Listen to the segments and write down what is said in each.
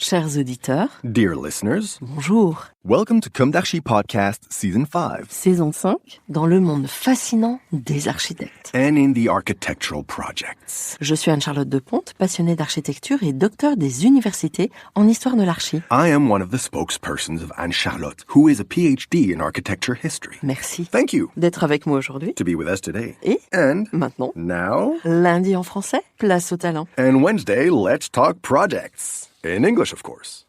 Chers auditeurs, Dear listeners, bonjour. welcome to Comme d'Archi Podcast Season 5 Saison 5, dans le monde fascinant des architectes. and in the architectural projects. Je suis Anne-Charlotte Deponte, passionnée d'architecture et docteur des universités en histoire de l'archi. I am one of the spokespersons of Anne-Charlotte, who is a PhD in architecture history. Merci Thank you d'être avec moi aujourd'hui. to be with us today. Et And maintenant, now, lundi en français, place au talent. and Wednesday, let's talk projects. In English, of course.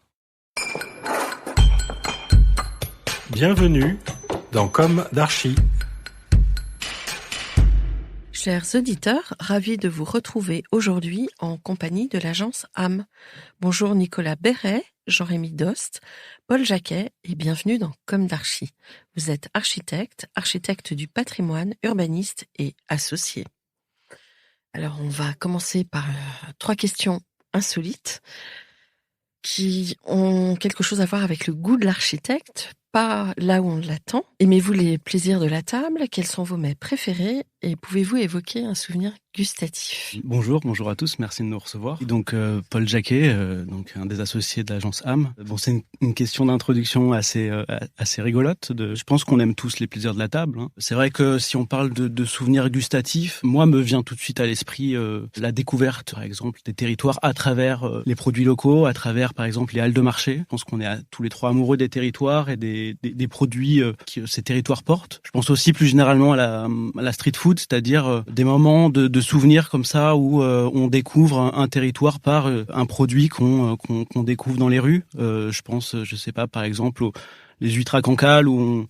Bienvenue dans Comme d'Archi. Chers auditeurs, ravis de vous retrouver aujourd'hui en compagnie de l'agence AM. Bonjour Nicolas Béret, Jean-Rémy Dost, Paul Jacquet et bienvenue dans Comme d'Archi. Vous êtes architecte du patrimoine, urbaniste et associé. Alors on va commencer par 3 questions insolites qui ont quelque chose à voir avec le goût de l'architecte, pas là où on l'attend. Aimez-vous les plaisirs de la table? Quels sont vos mets préférés? Et pouvez-vous évoquer un souvenir gustatif? Bonjour à tous, merci de nous recevoir. Et donc Paul Jacquet, donc un des associés de l'agence AM. Bon, c'est une question d'introduction assez rigolote. Je pense qu'on aime tous les plaisirs de la table. Hein. C'est vrai que si on parle de souvenirs gustatifs, moi me vient tout de suite à l'esprit la découverte, par exemple, des territoires à travers les produits locaux, à travers, par exemple, les halles de marché. Je pense qu'on est tous les trois amoureux des territoires et des produits que ces territoires portent. Je pense aussi plus généralement à la street food, c'est-à-dire des moments de souvenirs comme ça où on découvre un territoire par un produit qu'on découvre dans les rues. Je pense, je sais pas, par exemple, les huîtres à Cancale où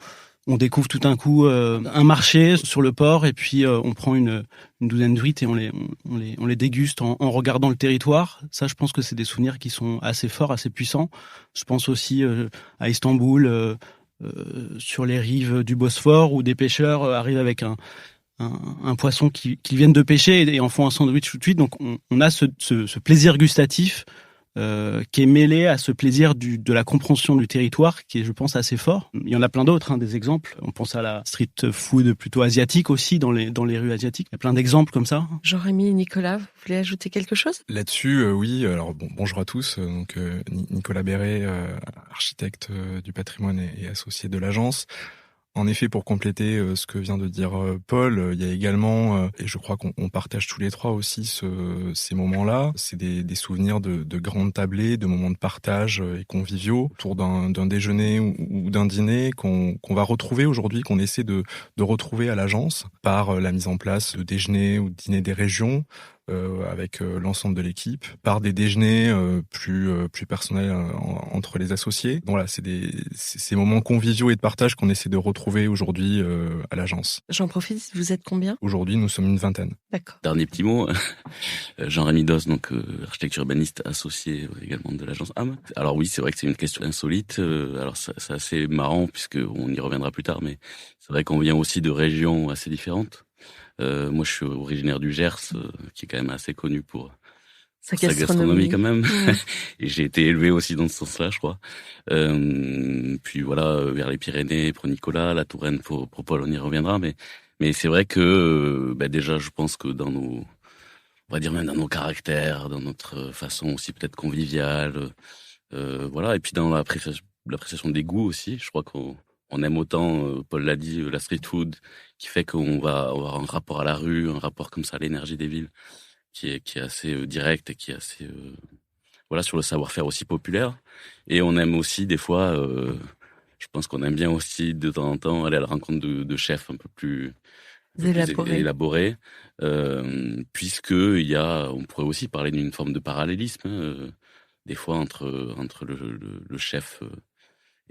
on découvre tout d'un coup un marché sur le port et puis on prend une douzaine d'huîtres et on les déguste en regardant le territoire. Ça, je pense que c'est des souvenirs qui sont assez forts, assez puissants. Je pense aussi à Istanbul, sur les rives du Bosphore où des pêcheurs arrivent avec un poisson qu'ils viennent de pêcher et en font un sandwich tout de suite. Donc on a ce plaisir gustatif qui est mêlé à ce plaisir de la compréhension du territoire qui est, je pense, assez fort. Il y en a plein d'autres, des exemples. On pense à la street food plutôt asiatique aussi, dans les rues asiatiques. Il y a plein d'exemples comme ça. Jean-Rémy, Nicolas, vous voulez ajouter quelque chose? Là-dessus, oui. Alors bonjour à tous. Donc Nicolas Béret, architecte du patrimoine et associé de l'agence. En effet, pour compléter ce que vient de dire Paul, il y a également, et je crois qu'on partage tous les trois aussi ces moments-là, c'est des souvenirs de grandes tablées, de moments de partage et conviviaux autour d'un déjeuner ou d'un dîner qu'on va retrouver aujourd'hui, qu'on essaie de retrouver à l'agence par la mise en place de déjeuners ou de dîners des régions, avec l'ensemble de l'équipe, par des déjeuners plus personnels entre les associés. Donc voilà, c'est ces moments conviviaux et de partage qu'on essaie de retrouver aujourd'hui à l'agence. J'en profite, vous êtes combien? Aujourd'hui, nous sommes une vingtaine. D'accord. Dernier petit mot, Jean-Rémy Dost, donc architecte urbaniste associé également de l'agence AM. Alors oui, c'est vrai que c'est une question insolite. Alors c'est assez marrant puisque on y reviendra plus tard, mais c'est vrai qu'on vient aussi de régions assez différentes. Moi, je suis originaire du Gers, qui est quand même assez connu pour sa gastronomie quand même. Mmh. Et j'ai été élevé aussi dans ce sens-là, je crois. Puis voilà, vers les Pyrénées pour Nicolas, la Touraine pour Paul, on y reviendra. Mais c'est vrai que déjà, je pense que on va dire même dans nos caractères, dans notre façon aussi peut-être conviviale, voilà. Et puis dans l'appréciation des goûts aussi, je crois qu'on aime autant, Paul l'a dit, la street food, qui fait qu'on va avoir un rapport à la rue, un rapport comme ça à l'énergie des villes, qui est assez direct et qui est assez voilà, sur le savoir-faire aussi populaire. Et on aime aussi des fois, je pense qu'on aime bien aussi de temps en temps aller à la rencontre de chefs un peu plus élaborés, puisque on pourrait aussi parler d'une forme de parallélisme, des fois entre le chef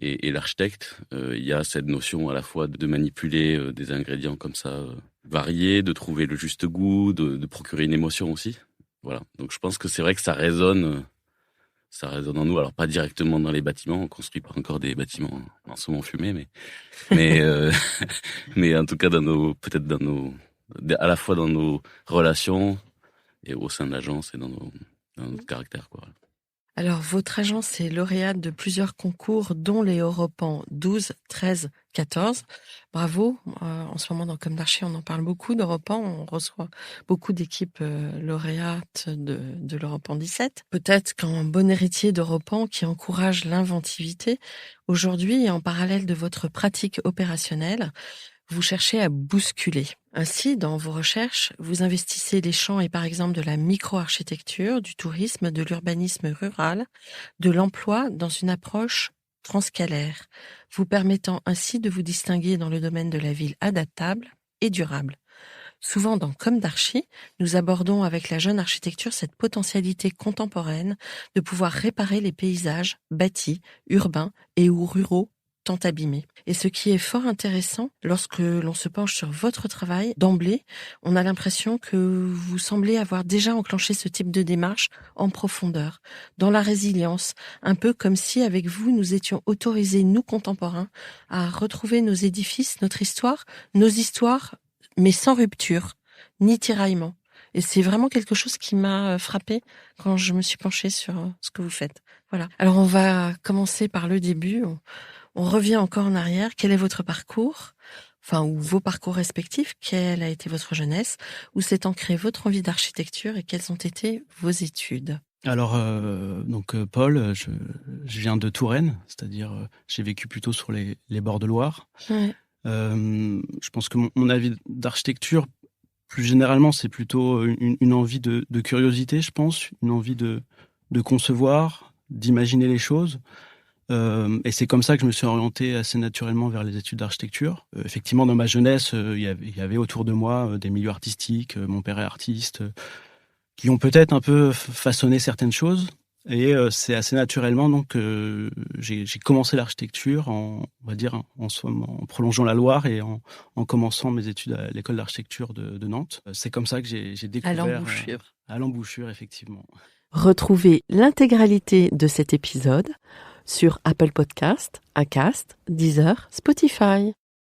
et l'architecte. Il y a cette notion à la fois de manipuler des ingrédients comme ça variés, de trouver le juste goût, de procurer une émotion aussi. Voilà. Donc je pense que c'est vrai que ça résonne en nous. Alors pas directement dans les bâtiments, on construit pas encore des bâtiments en saumon fumé, mais en tout cas à la fois dans nos relations et au sein de l'agence et dans notre caractère, quoi. Alors, votre agence est lauréate de plusieurs concours, dont les Europan 12, 13, 14. Bravo. En ce moment, dans Comme d'Archi, on en parle beaucoup d'Europan. On reçoit beaucoup d'équipes lauréates de l'Europan 17. Peut-être qu'en bon héritier d'Europan qui encourage l'inventivité, aujourd'hui, et en parallèle de votre pratique opérationnelle, vous cherchez à bousculer. Ainsi, dans vos recherches, vous investissez les champs et par exemple de la micro-architecture, du tourisme, de l'urbanisme rural, de l'emploi dans une approche transcalaire, vous permettant ainsi de vous distinguer dans le domaine de la ville adaptable et durable. Souvent dans Comme d'Archi, nous abordons avec la jeune architecture cette potentialité contemporaine de pouvoir réparer les paysages bâtis, urbains et ou ruraux tant abîmés. Et ce qui est fort intéressant, lorsque l'on se penche sur votre travail, d'emblée, on a l'impression que vous semblez avoir déjà enclenché ce type de démarche en profondeur, dans la résilience, un peu comme si avec vous, nous étions autorisés, nous contemporains, à retrouver nos édifices, notre histoire, nos histoires, mais sans rupture, ni tiraillement. Et c'est vraiment quelque chose qui m'a frappée quand je me suis penchée sur ce que vous faites. Voilà. Alors on va commencer par le début. On revient encore en arrière. Quel est votre parcours? Enfin, ou vos parcours respectifs? Quelle a été votre jeunesse? Où s'est ancrée votre envie d'architecture et quelles ont été vos études? Alors, Paul, je viens de Touraine, c'est-à-dire j'ai vécu plutôt sur les bords de Loire. Ouais. Je pense que mon avis d'architecture, plus généralement, c'est plutôt une envie de curiosité, je pense, une envie de concevoir, d'imaginer les choses. Et c'est comme ça que je me suis orienté assez naturellement vers les études d'architecture. Effectivement, dans ma jeunesse, il y avait autour de moi des milieux artistiques, mon père est artiste, qui ont peut-être un peu façonné certaines choses. Et c'est assez naturellement donc j'ai commencé l'architecture en prolongeant la Loire et en commençant mes études à l'école d'architecture de Nantes. C'est comme ça que j'ai découvert à l'embouchure, effectivement. Retrouvez l'intégralité de cet épisode sur Apple Podcast, Acast, Deezer, Spotify.